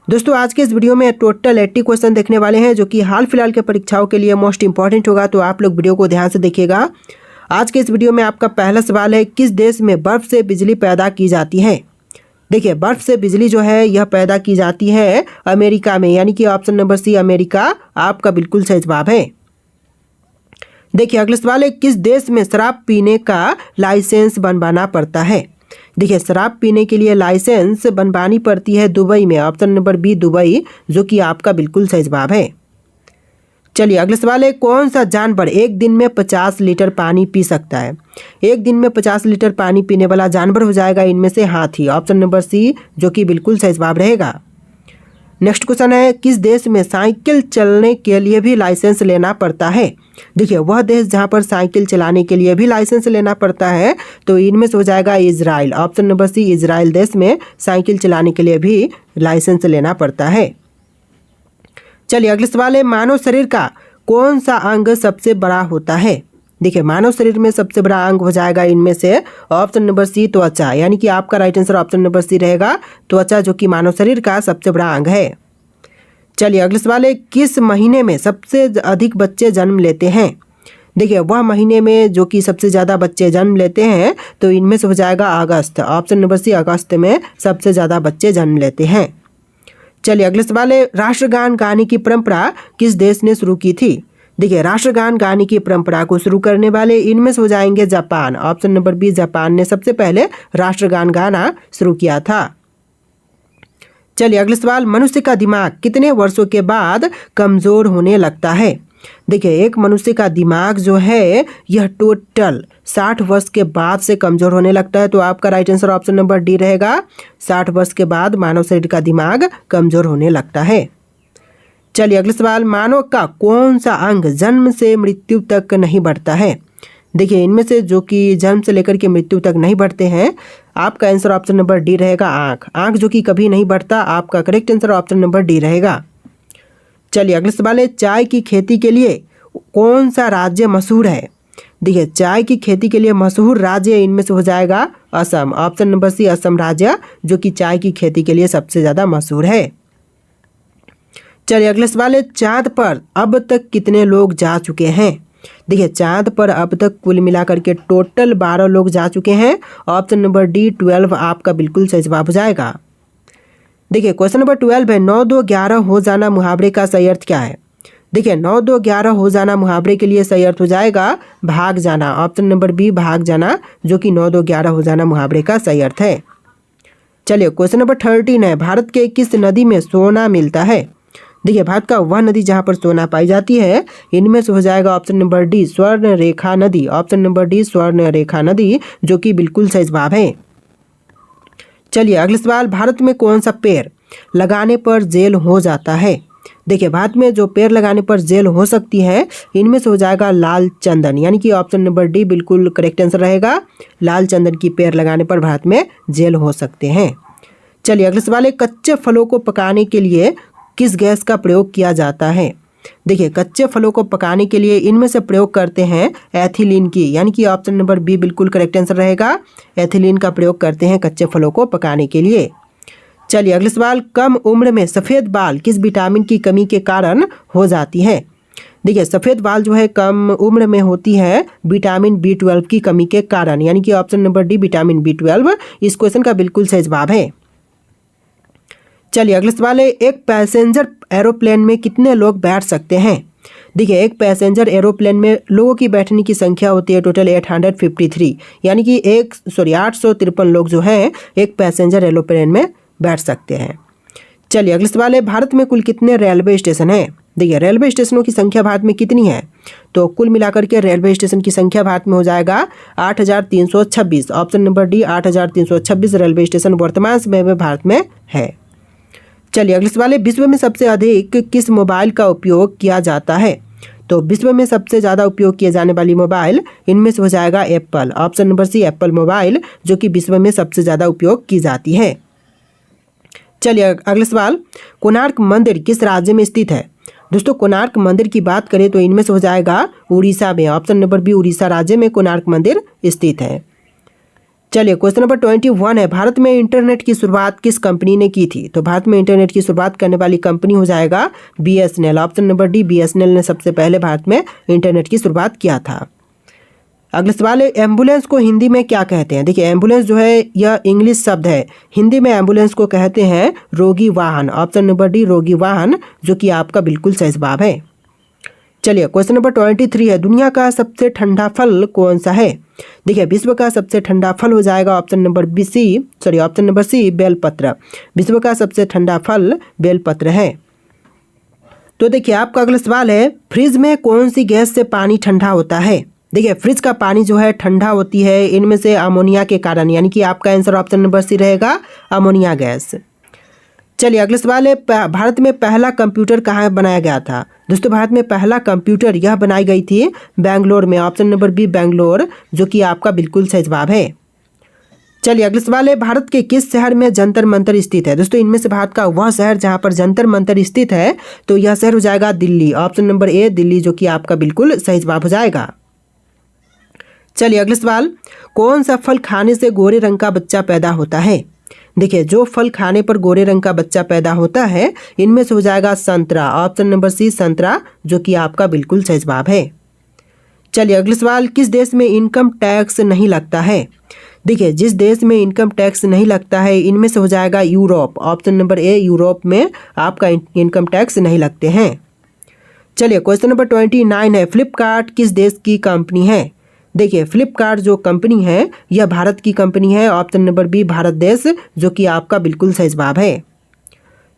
दोस्तों आज के इस वीडियो में टोटल 80 क्वेश्चन देखने वाले हैं जो कि हाल फिलहाल के परीक्षाओं के लिए मोस्ट इंपॉर्टेंट होगा, तो आप लोग वीडियो को ध्यान से देखिएगा। आज के इस वीडियो में आपका पहला सवाल है, किस देश में बर्फ से बिजली पैदा की जाती है। देखिए बर्फ से बिजली जो है यह पैदा की जाती है अमेरिका में, यानी कि ऑप्शन नंबर सी अमेरिका आपका बिल्कुल सही जवाब है। देखिए अगला सवाल है, किस देश में शराब पीने का लाइसेंस बनवाना पड़ता है। देखिए शराब पीने के लिए लाइसेंस बनवानी पड़ती है दुबई में, ऑप्शन नंबर बी दुबई, जो कि आपका बिल्कुल सही जवाब है। चलिए अगला सवाल है, कौन सा जानवर एक दिन में 50 लीटर पानी पी सकता है। एक दिन में 50 लीटर पानी पीने वाला जानवर हो जाएगा इनमें से हाथी, ऑप्शन नंबर सी, जो कि बिल्कुल सही जवाब रहेगा। नेक्स्ट क्वेश्चन है, किस देश में साइकिल चलने के लिए भी लाइसेंस लेना पड़ता है। देखिए वह देश जहां पर साइकिल चलाने के लिए भी लाइसेंस लेना पड़ता है तो इनमें से हो जाएगा Israel, option number C, Israel देश में साइकिल चलाने के लिए भी लाइसेंस लेना पड़ता है। चलिए अगला सवाल है, मानव शरीर का कौन सा अंग सबसे बड़ा होता है। देखिए मानव शरीर में सबसे बड़ा अंग हो जाएगा इनमें से ऑप्शन नंबर सी त्वचा, यानी कि आपका right answer option number C रहेगा, त्वचा, जो कि मानव शरीर का सबसे बड़ा अंग है। चलिए अगला सवाल है, किस महीने में सबसे अधिक बच्चे जन्म लेते हैं। देखिए वह महीने में जो कि सबसे ज़्यादा बच्चे जन्म लेते हैं तो इनमें से हो जाएगा अगस्त, ऑप्शन नंबर सी, अगस्त में सबसे ज़्यादा बच्चे जन्म लेते हैं। चलिए अगला सवाल है, राष्ट्रगान गाने की परंपरा किस देश ने शुरू की थी। देखिए राष्ट्रगान गाने की परंपरा को शुरू करने वाले इनमें से हो जाएंगे Japan, option number B, Japan ने सबसे पहले राष्ट्रगान गाना शुरू किया था। चलिए अगला सवाल, मनुष्य का दिमाग कितने वर्षों के बाद कमजोर होने लगता है। देखिए एक मनुष्य का दिमाग जो है यह टोटल 60 वर्ष के बाद से कमजोर होने लगता है, तो आपका right answer option number D रहेगा। 60 वर्ष के बाद मानव शरीर का दिमाग कमजोर होने लगता है। चलिए अगला सवाल, मानव का कौन सा अंग जन्म से मृत्यु तक नहीं बढ़ता है। देखिए इनमें से जो कि जन्म से लेकर के मृत्यु तक नहीं बढ़ते हैं, आपका आंसर ऑप्शन नंबर डी रहेगा, आँख। आँख जो कि कभी नहीं बढ़ता, आपका correct answer option number D रहेगा। चलिए अगला सवाल है, चाय की खेती के लिए कौन सा राज्य मशहूर है। देखिए चाय की खेती के लिए मशहूर राज्य इनमें से हो जाएगा Assam, option number C, Assam राज्य, जो कि चाय की खेती के लिए सबसे ज़्यादा मशहूर है। चलिए अगला सवाल है, चांद पर अब तक कितने लोग जा चुके हैं। देखिए चांद पर अब तक कुल मिलाकर के टोटल 12 लोग जा चुके हैं, ऑप्शन नंबर डी 12 आपका बिल्कुल सही जवाब हो जाएगा। देखिए क्वेश्चन नंबर 12 है, 9 2 11 हो जाना मुहावरे का सही अर्थ क्या है। देखिए 9 2 11 हो जाना मुहावरे के लिए सही अर्थ हो जाएगा भाग जाना, ऑप्शन नंबर बी, भाग जाना, जो कि 9 2 11 हो जाना मुहावरे का सही अर्थ है। चलिए क्वेश्चन नंबर 13 है, भारत के किस नदी में सोना मिलता है। देखिए भारत का वह नदी जहाँ पर सोना पाई जाती है इनमें से हो जाएगा ऑप्शन नंबर डी, स्वर्ण रेखा नदी, ऑप्शन नंबर डी, स्वर्ण रेखा नदी, जो कि बिल्कुल सही जवाब है। चलिए अगला सवाल, भारत में कौन सा पेड़ लगाने पर जेल हो जाता है। देखिए भारत में जो पेड़ लगाने पर जेल हो सकती है इनमें से हो जाएगा लाल चंदन, यानी कि ऑप्शन नंबर डी बिल्कुल करेक्ट आंसर रहेगा। लाल चंदन की पेड़ लगाने पर भारत में जेल हो सकते हैं। चलिए अगला सवाल है, कच्चे फलों को पकाने के लिए किस गैस का प्रयोग किया जाता है। देखिए कच्चे फलों को पकाने के लिए इनमें से प्रयोग करते हैं एथिलीन की, यानी कि ऑप्शन नंबर बी बिल्कुल करेक्ट आंसर रहेगा। एथिलीन का प्रयोग करते हैं कच्चे फलों को पकाने के लिए। चलिए अगला सवाल, कम उम्र में सफ़ेद बाल किस विटामिन की कमी के कारण हो जाती है। देखिए सफ़ेद बाल जो है कम उम्र में होती है विटामिन B12 की कमी के कारण, यानी कि option number D vitamin B12 इस क्वेश्चन का बिल्कुल सही जवाब है। चलिए अगला सवाल है, एक पैसेंजर एरोप्लेन में कितने लोग बैठ सकते हैं। देखिए एक पैसेंजर एरोप्लेन में लोगों की बैठने की संख्या होती है टोटल 853, यानी कि 853 लोग जो हैं एक पैसेंजर एरोप्लेन में बैठ सकते हैं। चलिए अगला सवाल है, भारत में कुल कितने रेलवे स्टेशन हैं। देखिए रेलवे स्टेशनों की संख्या भारत में कितनी है, तो कुल मिलाकर के रेलवे स्टेशन की संख्या भारत में हो जाएगा 8326, option number D 8326 railway station वर्तमान समय में भारत में है। चलिए अगले सवाल है, विश्व में सबसे अधिक किस मोबाइल का उपयोग किया जाता है। तो विश्व में सबसे ज़्यादा उपयोग किए जाने वाली मोबाइल इनमें से हो जाएगा Apple, option number C, Apple mobile, जो कि विश्व में सबसे ज़्यादा उपयोग की जाती है। चलिए अगला सवाल, कोणार्क मंदिर किस राज्य में स्थित है। दोस्तों कोणार्क मंदिर की बात करें तो इनमें से हो जाएगा उड़ीसा में, ऑप्शन नंबर बी, उड़ीसा राज्य में कोणार्क मंदिर स्थित है। चलिए क्वेश्चन नंबर 21 है, भारत में इंटरनेट की शुरुआत किस कंपनी ने की थी? तो भारत में इंटरनेट की शुरुआत करने वाली कंपनी हो जाएगा BSNL। Option number D, BSNL ने सबसे पहले भारत में इंटरनेट की शुरुआत किया था। अगला सवाल है, एम्बुलेंस को हिंदी में क्या कहते हैं? देखिए एम्बुलेंस जो है यह इंग्लिश शब्द है, हिंदी में एम्बुलेंस को कहते हैं रोगी वाहन। ऑप्शन नंबर डी, रोगी वाहन, जो कि आपका बिल्कुल सही जवाब है। चलिए क्वेश्चन नंबर 23 है, दुनिया का सबसे ठंडा फल कौन सा है? देखिए विश्व का सबसे ठंडा फल हो जाएगा ऑप्शन नंबर सी, बेलपत्र। विश्व का सबसे ठंडा फल बेलपत्र है। तो देखिए आपका अगला सवाल है, फ्रिज में कौन सी गैस से पानी ठंडा होता है? देखिए फ्रिज का पानी जो है ठंडा होती है इनमें से अमोनिया के कारण, यानी कि आपका आंसर ऑप्शन नंबर सी रहेगा, अमोनिया गैस। चलिए अगला सवाल है, भारत में पहला कंप्यूटर कहाँ बनाया गया था? दोस्तों भारत में पहला कंप्यूटर यह बनाई गई थी बेंगलोर में। ऑप्शन नंबर बी, बेंगलोर, जो कि आपका बिल्कुल सही जवाब है। चलिए अगला सवाल है, भारत के किस शहर में जंतर मंतर स्थित है? दोस्तों इनमें से भारत का वह शहर जहाँ पर जंतर मंतर स्थित है, तो यह शहर हो जाएगा Delhi. Option number A, Delhi, जो कि आपका बिल्कुल सही जवाब हो जाएगा। चलिए अगला सवाल, कौन सा फल खाने से गोरे रंग का बच्चा पैदा होता है? देखिए जो फल खाने पर गोरे रंग का बच्चा पैदा होता है इनमें से हो जाएगा संतरा। ऑप्शन नंबर सी, संतरा, जो कि आपका बिल्कुल सही जवाब है। चलिए अगला सवाल, किस देश में इनकम टैक्स नहीं लगता है? देखिए जिस देश में इनकम टैक्स नहीं लगता है इनमें से हो जाएगा Europe. Option number A, Europe में आपका इनकम टैक्स नहीं लगते हैं। चलिए क्वेश्चन नंबर 29 है, फ्लिपकार्ट किस देश की कंपनी है? देखिए फ्लिपकार्ट जो कंपनी है यह भारत की कंपनी है। ऑप्शन नंबर बी, भारत देश, जो कि आपका बिल्कुल सही जवाब है।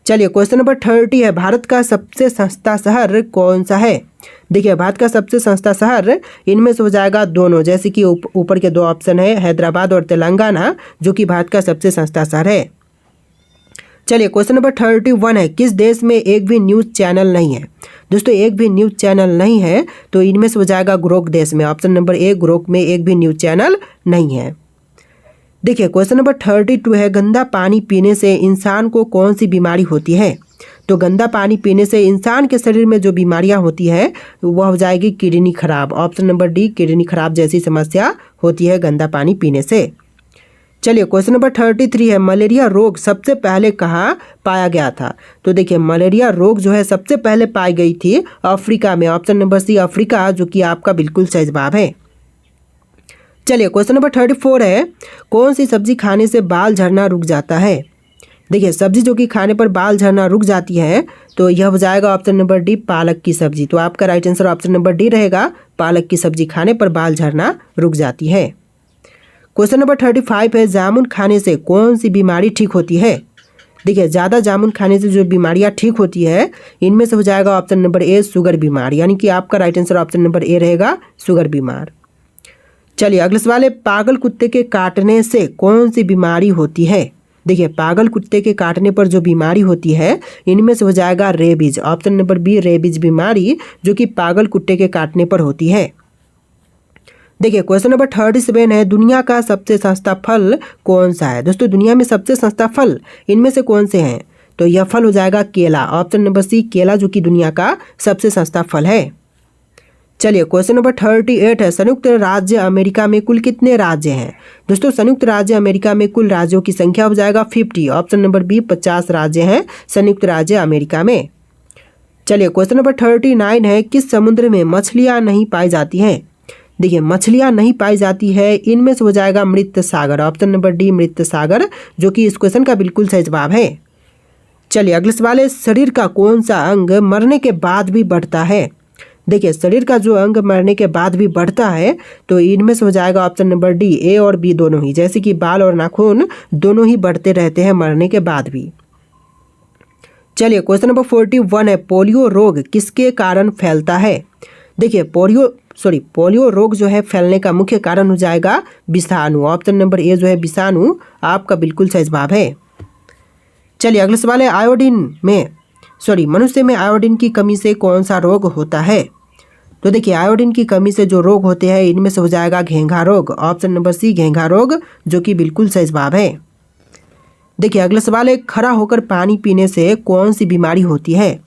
चलिए क्वेश्चन नंबर 30 है, भारत का सबसे सस्ता शहर कौन सा है? देखिए भारत का सबसे सस्ता शहर इनमें से हो जाएगा दोनों, जैसे कि ऊपर के दो ऑप्शन है, हैदराबाद और तेलंगाना, जो कि भारत का सबसे सस्ता शहर है। चलिए क्वेश्चन नंबर 31 है, किस देश में एक भी न्यूज़ चैनल नहीं है? दोस्तों एक भी न्यूज़ चैनल नहीं है तो इनमें से हो जाएगा गुरोक देश में। ऑप्शन नंबर ए, गुरोक में एक भी न्यूज़ चैनल नहीं है। देखिए क्वेश्चन नंबर 32 है, गंदा पानी पीने से इंसान को कौन सी बीमारी होती है? तो गंदा पानी पीने से इंसान के शरीर में जो बीमारियां होती है वह हो जाएगी किडनी खराब। ऑप्शन नंबर डी, किडनी खराब जैसी समस्या होती है गंदा पानी पीने से। चलिए क्वेश्चन नंबर 33 है, मलेरिया रोग सबसे पहले कहाँ पाया गया था? तो देखिए मलेरिया रोग जो है सबसे पहले पाई गई थी अफ्रीका में। ऑप्शन नंबर सी, अफ्रीका, जो कि आपका बिल्कुल सही जवाब है। चलिए क्वेश्चन नंबर 34 है, कौन सी सब्जी खाने से बाल झड़ना रुक जाता है? देखिए सब्जी जो कि खाने पर बाल झड़ना रुक जाती है तो यह हो जाएगा ऑप्शन नंबर डी, पालक की सब्जी। तो आपका right answer option number D रहेगा, पालक की सब्जी खाने पर बाल झड़ना रुक जाती है। क्वेश्चन नंबर 35 है, जामुन खाने से कौन सी बीमारी ठीक होती है? देखिए ज़्यादा जामुन खाने से जो बीमारियां ठीक होती है इनमें से हो जाएगा ऑप्शन नंबर ए, शुगर बीमार, यानी कि आपका right answer option number A रहेगा, शुगर बीमार। चलिए अगला सवाल है, पागल कुत्ते के काटने से कौन सी बीमारी होती है? देखिए पागल कुत्ते के काटने पर जो बीमारी होती है इनमें से हो जाएगा rabies. Option number B, rabies बीमारी, जो कि पागल कुत्ते के काटने पर होती है। देखिए क्वेश्चन नंबर 37 है, दुनिया का सबसे सस्ता फल कौन सा है? दोस्तों दुनिया में सबसे सस्ता फल इनमें से कौन से हैं? तो यह फल हो जाएगा केला। ऑप्शन नंबर सी, केला, जो कि दुनिया का सबसे सस्ता फल है। चलिए क्वेश्चन नंबर 38 है, संयुक्त राज्य अमेरिका में कुल कितने राज्य हैं? दोस्तों संयुक्त राज्य अमेरिका में कुल राज्यों की संख्या हो जाएगा 50। ऑप्शन नंबर बी, 50 राज्य हैं संयुक्त राज्य अमेरिका में। चलिए क्वेश्चन नंबर 39 है, किस समुद्र में मछलियाँ नहीं पाई जाती हैं? देखिए मछलियाँ नहीं पाई जाती है इनमें से हो जाएगा मृत सागर। ऑप्शन नंबर डी, मृत सागर, जो कि इस क्वेश्चन का बिल्कुल सही जवाब है। चलिए अगला सवाल है, शरीर का कौन सा अंग मरने के बाद भी बढ़ता है? देखिए शरीर का जो अंग मरने के बाद भी बढ़ता है तो इनमें से हो जाएगा ऑप्शन नंबर डी, ए और बी दोनों ही, जैसे कि बाल और नाखून दोनों ही बढ़ते रहते हैं मरने के बाद भी। चलिए क्वेश्चन नंबर 41 है, पोलियो रोग किसके कारण फैलता है? देखिए पोलियो रोग जो है फैलने का मुख्य कारण हो जाएगा विषाणु। ऑप्शन नंबर ए जो है विषाणु, आपका बिल्कुल सही जवाब है। चलिए अगला सवाल है, मनुष्य में आयोडीन की कमी से कौन सा रोग होता है? तो देखिए आयोडीन की कमी से जो रोग होते हैं इनमें से हो जाएगा घेंघा रोग। ऑप्शन नंबर सी, घेंघा रोग, जो कि बिल्कुल सही जवाब है। देखिए अगला सवाल है, खड़ा होकर पानी पीने से कौन सी बीमारी होती है?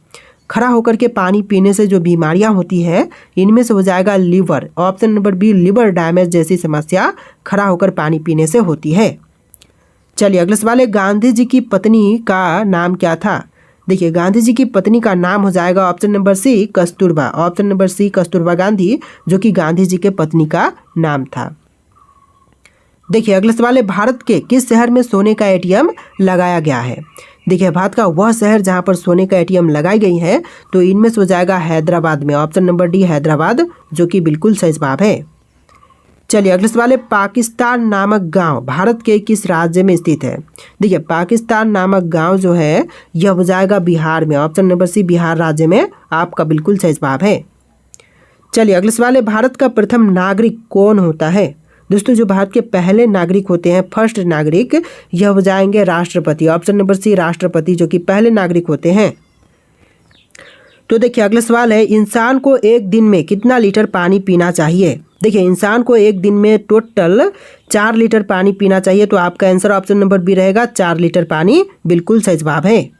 खड़ा होकर के पानी पीने से जो बीमारियां होती है इनमें से हो जाएगा liver. Option number B, liver damage जैसी समस्या खड़ा होकर पानी पीने से होती है। चलिए अगला सवाल है, गांधी जी की पत्नी का नाम क्या था? देखिए गांधी जी की पत्नी का नाम हो जाएगा option number C, Kasturba. Option number C, Kasturba Gandhi, जो कि गांधी जी के पत्नी का नाम था। देखिए अगला सवाल है, भारत के किस शहर में सोने का एटीएम लगाया गया है? देखिए भारत का वह शहर जहां पर सोने का एटीएम लगाई गई है तो इनमें से हो जाएगा हैदराबाद में। ऑप्शन नंबर डी, हैदराबाद, जो कि बिल्कुल सही जवाब है। चलिए अगला सवाल है, पाकिस्तान नामक गांव भारत के किस राज्य में स्थित है? देखिए पाकिस्तान नामक गांव जो है यह हो जाएगा बिहार में। ऑप्शन नंबर सी, बिहार राज्य में आपका बिल्कुल सही जवाब है। चलिए अगला सवाल है, भारत का प्रथम नागरिक कौन होता है? दोस्तों जो भारत के पहले नागरिक होते हैं, फर्स्ट नागरिक, यह हो जाएंगे राष्ट्रपति। ऑप्शन नंबर सी, राष्ट्रपति, जो कि पहले नागरिक होते हैं। तो देखिए अगला सवाल है, इंसान को एक दिन में कितना लीटर पानी पीना चाहिए? देखिए इंसान को एक दिन में टोटल 4 लीटर पानी पीना चाहिए। तो आपका आंसर ऑप्शन नंबर बी रहेगा, 4 लीटर पानी बिल्कुल सही जवाब है।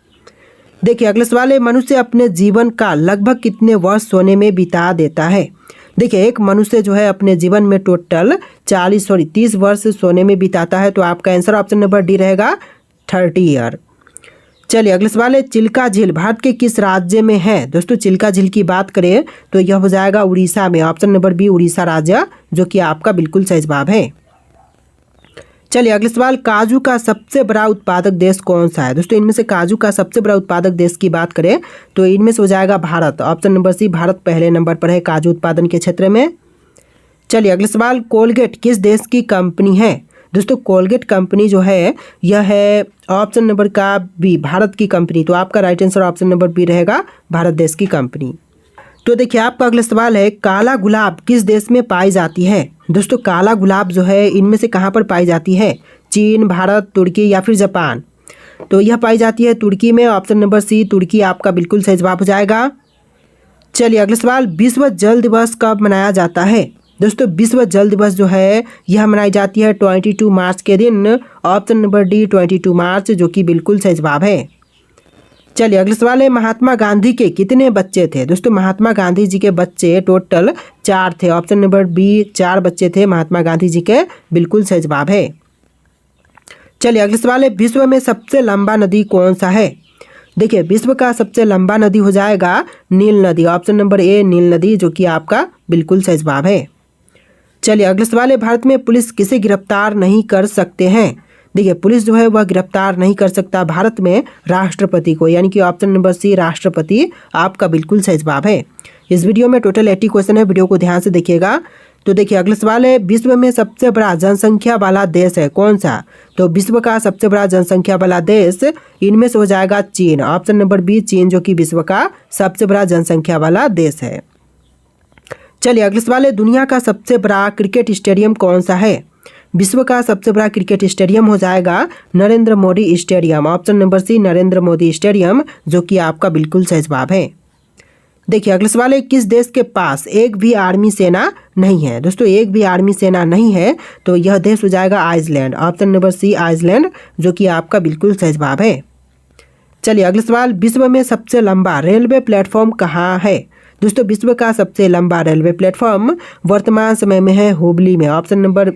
देखिए अगला सवाल है, मनुष्य अपने जीवन का लगभग कितने वर्ष सोने में बिता देता है? देखिए एक मनुष्य जो है अपने जीवन में टोटल 30 वर्ष सोने में बिताता है। तो आपका आंसर ऑप्शन नंबर डी रहेगा, 30 ईयर। चलिए अगला सवाल है, चिल्का झील भारत के किस राज्य में है? दोस्तों चिल्का झील की बात करें तो यह हो जाएगा उड़ीसा में। ऑप्शन नंबर बी, उड़ीसा राज्य, जो कि आपका बिल्कुल सही जवाब है। चलिए अगला सवाल, काजू का सबसे बड़ा उत्पादक देश कौन सा है? दोस्तों इनमें से काजू का सबसे बड़ा उत्पादक देश की बात करें तो इनमें से हो जाएगा Bharat. Option number C, Bharat पहले नंबर पर है काजू उत्पादन के क्षेत्र में। चलिए अगला सवाल, कोलगेट किस देश की कंपनी है? दोस्तों कोलगेट कंपनी जो है यह है ऑप्शन नंबर का बी, भारत की कंपनी। तो आपका right answer option number B रहेगा, भारत देश की कंपनी। तो देखिए आपका अगला सवाल है, काला गुलाब किस देश में पाई जाती है? दोस्तों काला गुलाब जो है इनमें से कहाँ पर पाई जाती है? चीन, भारत, तुर्की या फिर जापान? तो यह पाई जाती है तुर्की में। ऑप्शन नंबर सी, तुर्की, आपका बिल्कुल सही जवाब हो जाएगा। चलिए अगला सवाल, विश्व जल दिवस कब मनाया जाता है? दोस्तों विश्व जल दिवस जो है यह मनाई जाती है 22 मार्च के दिन। ऑप्शन नंबर डी, 22 मार्च, जो कि बिल्कुल सही जवाब है। चलिए अगला सवाल है, महात्मा गांधी के कितने बच्चे थे? दोस्तों महात्मा गांधी जी के बच्चे टोटल 4 थे। ऑप्शन नंबर बी, 4 बच्चे थे महात्मा गांधी जी के, बिल्कुल सही जवाब है। चलिए अगला सवाल है, विश्व में सबसे लंबा नदी कौन सा है? देखिए विश्व का सबसे लंबा नदी हो जाएगा नील नदी। ऑप्शन नंबर ए, नील नदी, जो कि आपका बिल्कुल सही जवाब है। चलिए अगला सवाल है, भारत में पुलिस किसे गिरफ्तार नहीं कर सकते हैं? देखिए पुलिस जो है वह गिरफ्तार नहीं कर सकता भारत में राष्ट्रपति को, यानी कि ऑप्शन नंबर सी, राष्ट्रपति, आपका बिल्कुल सही जवाब है। इस वीडियो में टोटल 80 क्वेश्चन है, वीडियो को ध्यान से देखिएगा। तो देखिए अगला सवाल है, विश्व में सबसे बड़ा जनसंख्या वाला देश है कौन सा? तो विश्व का सबसे बड़ा जनसंख्या वाला देश इनमें से हो जाएगा चीन। ऑप्शन नंबर बी, चीन, जो कि विश्व का सबसे बड़ा जनसंख्या वाला देश है। चलिए अगला सवाल है, दुनिया का सबसे बड़ा क्रिकेट स्टेडियम कौन सा है? विश्व का सबसे बड़ा क्रिकेट स्टेडियम हो जाएगा Narendra Modi stadium. Option number C, Narendra Modi stadium, जो कि आपका बिल्कुल सही जवाब है। देखिए अगला सवाल है, किस देश के पास एक भी आर्मी सेना नहीं है? दोस्तों एक भी आर्मी सेना नहीं है तो यह देश हो जाएगा Iceland. Option number C, Iceland, जो कि आपका बिल्कुल सही जवाब है। चलिए अगला सवाल, विश्व में सबसे लंबा रेलवे प्लेटफॉर्म कहाँ है? दोस्तों विश्व का सबसे लंबा रेलवे प्लेटफॉर्म वर्तमान समय में है हुबली में। ऑप्शन नंबर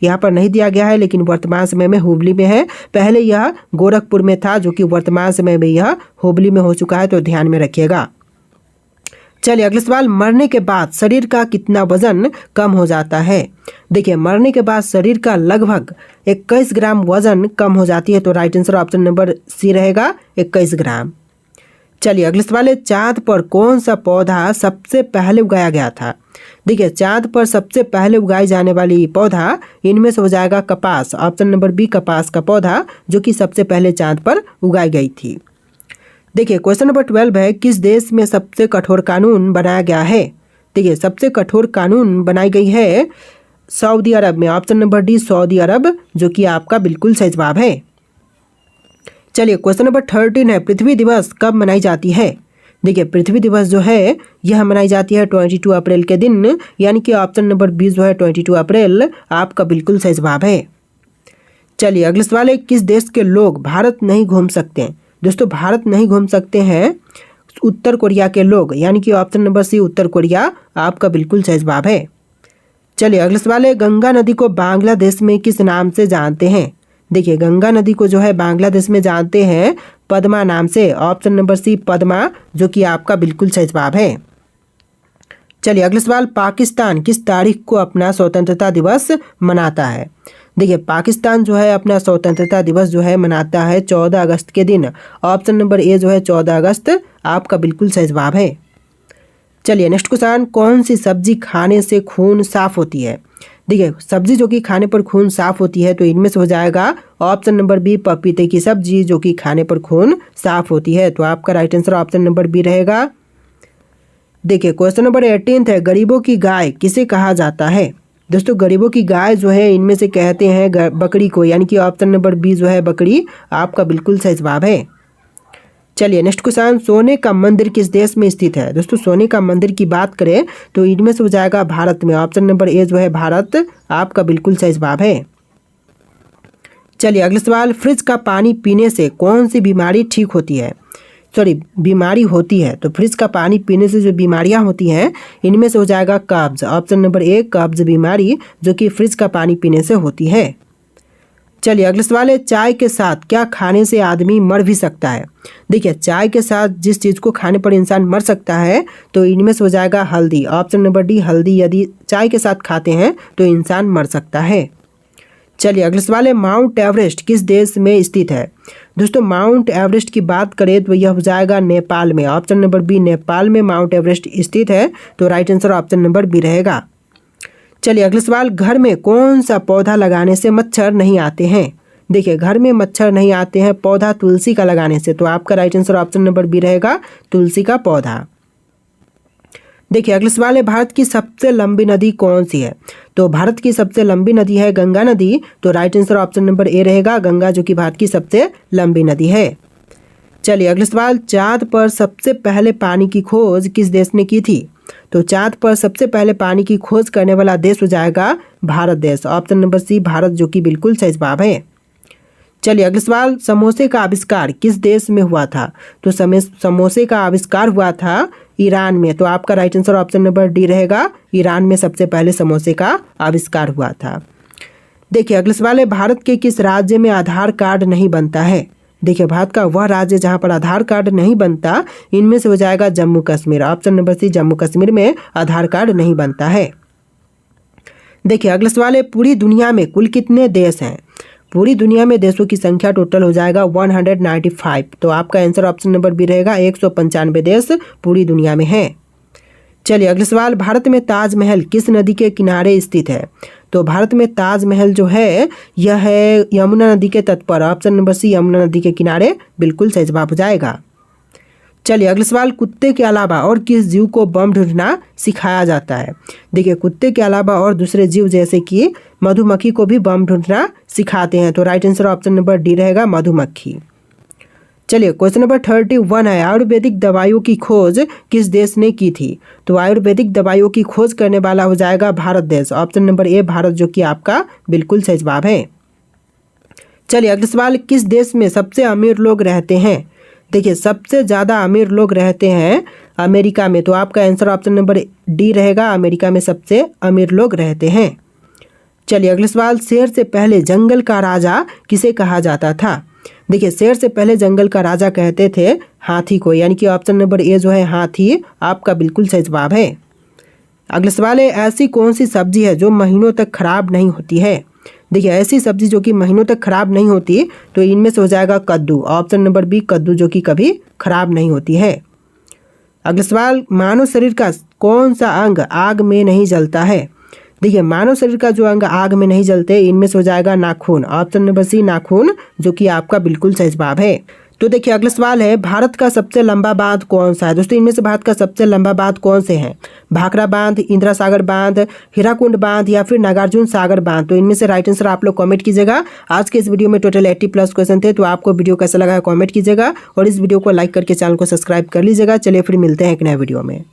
यहाँ पर नहीं दिया गया है, लेकिन वर्तमान समय में हुबली में है। पहले यह गोरखपुर में था, जो कि वर्तमान समय में यह हुबली में हो चुका है, तो ध्यान में रखिएगा। चलिए अगला सवाल, मरने के बाद शरीर का कितना वजन कम हो जाता है? देखिए मरने के बाद शरीर का लगभग 21 ग्राम वजन कम हो जाती है। तो right answer option number C रहेगा, 21 ग्राम। चलिए अगला सवाल है, चांद पर कौन सा पौधा सबसे पहले उगाया गया था? देखिए चांद पर सबसे पहले उगाई जाने वाली पौधा इनमें से हो जाएगा कपास। ऑप्शन नंबर बी, कपास का पौधा, जो कि सबसे पहले चांद पर उगाई गई थी। देखिए क्वेश्चन नंबर 12 है, किस देश में सबसे कठोर कानून बनाया गया है? देखिए सबसे कठोर कानून बनाई गई है सऊदी अरब में। ऑप्शन नंबर डी, सऊदी अरब, जो कि आपका बिल्कुल सही जवाब है। चलिए क्वेश्चन नंबर 13 है, पृथ्वी दिवस कब मनाई जाती है? देखिए पृथ्वी दिवस जो है यह मनाई जाती है 22 अप्रैल के दिन, यानी कि ऑप्शन नंबर बी जो है 22 अप्रैल, आपका बिल्कुल सही जवाब है। चलिए अगला सवाल है, किस देश के लोग भारत नहीं घूम सकते? दोस्तों भारत नहीं घूम सकते हैं उत्तर कोरिया के लोग, यानी कि ऑप्शन नंबर सी उत्तर कोरिया आपका बिल्कुल सही जवाब है। चलिए अगला सवाल है, गंगा नदी को बांग्लादेश में किस नाम से जानते हैं? देखिए गंगा नदी को जो है बांग्लादेश में जानते हैं पद्मा नाम से, ऑप्शन नंबर सी पद्मा, जो कि आपका बिल्कुल सही जवाब है। चलिए अगला सवाल, पाकिस्तान किस तारीख को अपना स्वतंत्रता दिवस मनाता है? देखिए पाकिस्तान जो है अपना स्वतंत्रता दिवस जो है मनाता है 14 अगस्त के दिन, ऑप्शन नंबर ए जो है 14 अगस्त आपका बिल्कुल सही जवाब है। चलिए नेक्स्ट क्वेश्चन, कौन सी सब्जी खाने से खून साफ होती है? देखिए सब्जी जो कि खाने पर खून साफ होती है तो इनमें से हो जाएगा ऑप्शन नंबर बी पपीते की सब्जी, जो कि खाने पर खून साफ होती है। तो आपका right answer option number B रहेगा। देखिए क्वेश्चन नंबर 18 है, गरीबों की गाय किसे कहा जाता है? दोस्तों गरीबों की गाय जो है इनमें से कहते हैं बकरी को, यानी कि ऑप्शन नंबर बी जो है बकरी आपका बिल्कुल सही जवाब है। चलिए नेक्स्ट क्वेश्चन, सोने का मंदिर किस देश में स्थित है? दोस्तों सोने का मंदिर की बात करें तो इनमें से हो जाएगा भारत में, ऑप्शन नंबर ए जो है भारत आपका बिल्कुल सही जवाब है। चलिए अगला सवाल, फ्रिज का पानी पीने से कौन सी बीमारी ठीक होती है? बीमारी होती है। तो फ्रिज का पानी पीने से जो बीमारियां होती हैं इनमें से हो जाएगा कब्ज, ऑप्शन नंबर ए कब्ज बीमारी, जो कि फ्रिज का पानी पीने से होती है। चलिए अगला सवाल है, चाय के साथ क्या खाने से आदमी मर भी सकता है? देखिए चाय के साथ जिस चीज़ को खाने पर इंसान मर सकता है तो इनमें से हो जाएगा हल्दी, ऑप्शन नंबर डी हल्दी, यदि चाय के साथ खाते हैं तो इंसान मर सकता है। चलिए अगला सवाल है, माउंट एवरेस्ट किस देश में स्थित है? दोस्तों माउंट एवरेस्ट की बात करें तो यह हो जाएगा नेपाल में, ऑप्शन नंबर बी नेपाल में माउंट एवरेस्ट स्थित है। तो right answer option number B रहेगा। चलिए अगला सवाल, घर में कौन सा पौधा लगाने से मच्छर नहीं आते हैं? देखिए घर में मच्छर नहीं आते हैं पौधा तुलसी का लगाने से, तो आपका right answer option number B रहेगा, तुलसी का पौधा। देखिए अगला सवाल है, भारत की सबसे लंबी नदी कौन सी है? तो भारत की सबसे लंबी नदी है गंगा नदी, तो right answer option number A रहेगा, गंगा, जो कि भारत की सबसे लंबी नदी है। चलिए अगला सवाल, चांद पर सबसे पहले पानी की खोज किस देश ने की थी? तो चांद पर सबसे पहले पानी की खोज करने वाला देश हो जाएगा भारत देश, ऑप्शन नंबर सी भारत, जो कि बिल्कुल सही जवाब है। चलिए अगला सवाल, समोसे का आविष्कार किस देश में हुआ था? तो समोसे का आविष्कार हुआ था ईरान में, तो आपका right answer option number D रहेगा, ईरान में सबसे पहले समोसे का आविष्कार हुआ था। देखिए अगला सवाल है, भारत के किस राज्य में आधार कार्ड नहीं बनता है? देखिए भारत का वह राज्य जहां पर आधार कार्ड नहीं बनता इनमें से हो जाएगा Jammu Kashmir, option number C Jammu Kashmir में आधार कार्ड नहीं बनता है। देखिए अगला सवाल है, पूरी दुनिया में कुल कितने देश हैं? पूरी दुनिया में देशों की संख्या टोटल हो जाएगा 195, तो आपका आंसर ऑप्शन नंबर बी रहेगा, 195 देश पूरी दुनिया में हैं। चलिए अगला सवाल, भारत में ताजमहल किस नदी के किनारे स्थित है? तो भारत में ताजमहल जो है यह है यमुना नदी के तट पर, ऑप्शन नंबर सी यमुना नदी के किनारे बिल्कुल सही जवाब हो जाएगा। चलिए अगला सवाल, कुत्ते के अलावा और किस जीव को बम ढूंढना सिखाया जाता है? देखिए कुत्ते के अलावा और दूसरे जीव जैसे कि मधुमक्खी को भी बम ढूंढना सिखाते हैं, तो right answer option number D रहेगा, मधुमक्खी। चलिए क्वेश्चन नंबर 31 है, आयुर्वेदिक दवाइयों की खोज किस देश ने की थी? तो आयुर्वेदिक दवाइयों की खोज करने वाला हो जाएगा भारत देश, ऑप्शन नंबर ए भारत, जो कि आपका बिल्कुल सही जवाब है। चलिए अगला सवाल, किस देश में सबसे अमीर लोग रहते हैं? देखिए सबसे ज़्यादा अमीर लोग रहते हैं अमेरिका में, तो आपका आंसर ऑप्शन नंबर डी रहेगा, अमेरिका में सबसे अमीर लोग रहते हैं। चलिए अगला सवाल, शेर से पहले जंगल का राजा किसे कहा जाता था? देखिए शेर से पहले जंगल का राजा कहते थे हाथी को, यानी कि ऑप्शन नंबर ए जो है हाथी आपका बिल्कुल सही जवाब है। अगला सवाल है, ऐसी कौन सी सब्जी है जो महीनों तक खराब नहीं होती है? देखिए ऐसी सब्जी जो कि महीनों तक खराब नहीं होती तो इनमें से हो जाएगा कद्दू, ऑप्शन नंबर बी कद्दू, जो कि कभी खराब नहीं होती है। अगला सवाल, मानव शरीर का कौन सा अंग आग में नहीं जलता है? देखिए मानव शरीर का जो अंग आग में नहीं जलते इनमें से हो जाएगा नाखून, ऑप्शन नंबर सी नाखून, जो कि आपका बिल्कुल सही जवाब है। तो देखिए अगला सवाल है, भारत का सबसे लंबा बांध कौन सा है? दोस्तों इनमें से भारत का सबसे लंबा बांध कौन से हैं? भाखड़ा बांध, इंदिरा सागर बांध, हीराकुंड बांध या फिर नागार्जुन सागर बांध? तो इनमें से राइट आंसर आप लोग कमेंट कीजिएगा। आज के इस वीडियो में टोटल 80+ क्वेश्चन थे, तो आपको वीडियो कैसा लगा कमेंट कीजिएगा और इस वीडियो को लाइक करके चैनल को सब्सक्राइब कर लीजिएगा। चलिए फिर मिलते हैं एक नए वीडियो में।